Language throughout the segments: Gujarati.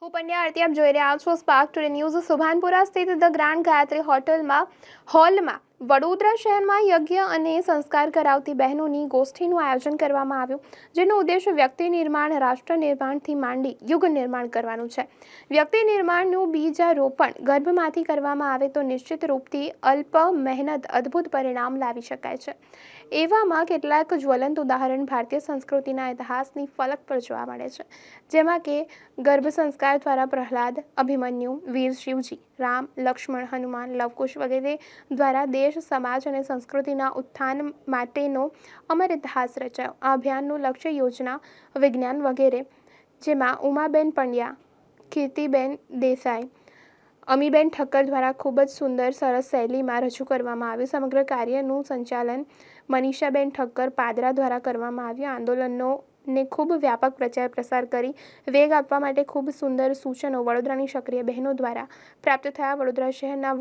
હું પંડ્યા આરતી આપ જોઈ રહ્યા છો સ્પાર્ક ટુડે ન્યૂઝ। સુભાનપુરા સ્થિત ધ ગ્રાન્ડ ગાયત્રી હોલમાં વડોદરા શહેરમાં યજ્ઞ અને સંસ્કાર કરાવતી બહેનોની ગોષ્ઠીનું આયોજન કરવામાં આવ્યું, જેનો ઉદ્દેશ વ્યક્તિ નિર્માણ, રાષ્ટ્ર નિર્માણથી માંડી યુગ નિર્માણ કરવાનું છે। વ્યક્તિ નિર્માણનું બીજારોપણ ગર્ભમાંથી કરવામાં આવે તો નિશ્ચિત રૂપથી અલ્પ મહેનત અદ્ભુત પરિણામ લાવી શકાય છે। એવામાં કેટલાક જ્વલંત ઉદાહરણ ભારતીય સંસ્કૃતિના ઇતિહાસની ફલક પર જોવા મળે છે, જેમાં કે ગર્ભ સંસ્કાર દ્વારા પ્રહલાદ, અભિમન્યુ, વીર શિવજી, રામ, લક્ષ્મણ, હનુમાન, લવકુશ વગેરે દ્વારા દેશ, સમાજ અને સંસ્કૃતિના ઉત્થાન માટેનો અમર ઇતિહાસ રચાયો। આ અભિયાનનું લક્ષ્ય યોજના, વિજ્ઞાન વગેરે, જેમાં ઉમાબેન પંડ્યા, કીર્તિબેન દેસાઈ, અમીબેન ઠક્કર દ્વારા ખૂબ જ સુંદર સરસ શૈલીમાં રજૂ કરવામાં આવ્યું। સમગ્ર કાર્યનું સંચાલન મનીષાબેન ઠક્કર પાદરા દ્વારા કરવામાં આવ્યું। આંદોલનનો ને ખૂબ વ્યાપક પ્રચાર પ્રસાર કરી વેગ આપવા માટે ખૂબ સુંદર સૂચનો વડોદરાની સક્રિય બહેનો દ્વારા પ્રાપ્ત થયા। વડોદરા શહેરના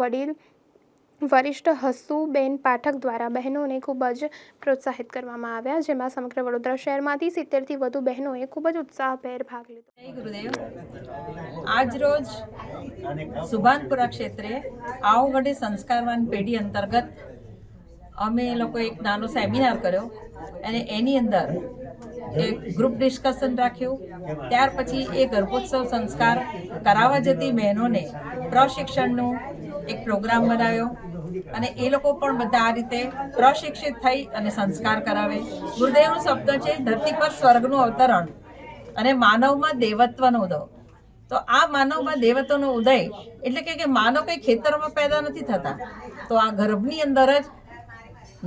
વરિષ્ઠ હસુબેન પાઠક દ્વારા બહેનોને ખૂબ જ પ્રોત્સાહિત કરવામાં આવ્યા, જેમાં સમગ્ર વડોદરા શહેરમાંથી 70થી વધુ બહેનોએ ખૂબ જ ઉત્સાહભેર ભાગ લીધો। જય ગુરુદેવ। આજ રોજ સુભાનપુરા ક્ષેત્રે આવગઢી સંસ્કારવાન પેઢી અંતર્ગત અમે લોકો એક નાનો સેમિનાર કર્યો અને એની અંદર એક ગ્રુપ ડિસ્કશન રાખ્યું। ત્યાર પછી એ ગર્ભોત્સવ સંસ્કાર કરાવવા જતી બહેનોને પ્રશિક્ષણનું એક પ્રોગ્રામ બનાવ્યો અને એ લોકો પણ બધા આ રીતે પ્રશિક્ષિત થઈ અને સંસ્કાર કરાવે। ગુરુદેવનો શબ્દ છે, ધરતી પર સ્વર્ગનું અવતરણ અને માનવમાં દેવત્વનો ઉદય। તો આ માનવમાં દેવત્વનો ઉદય એટલે કે માનવ કંઈ ખેતરોમાં પેદા નથી થતા, તો આ ગર્ભની અંદર જ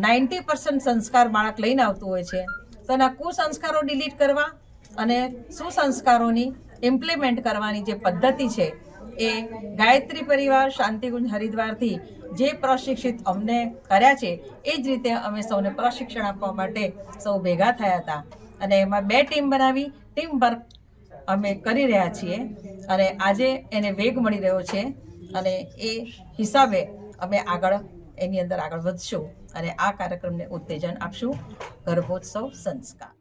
90% સંસ્કાર બાળક લઈને આવતું હોય છે। તો એના કુસંસ્કારો ડિલીટ કરવા અને સુસંસ્કારોની ઇમ્પ્લિમેન્ટ કરવાની જે પદ્ધતિ છે એ ગાયત્રી પરિવાર શાંતિકુંજ હરિદ્વારથી જે પ્રશિક્ષિત અમને કર્યા છે એ જ રીતે અમે સૌને પ્રશિક્ષણ આપવા માટે સૌ ભેગા થયા હતા અને એમાં 2 ટીમ બનાવી ટીમ વર્ક અમે કરી રહ્યા છીએ અને આજે એને વેગ મળી રહ્યો છે અને એ હિસાબે અમે એની અંદર આગળ વધશું અને આ કાર્યક્રમને ઉત્તેજન આપશું। ગર્ભોત્સવ સંસ્કાર।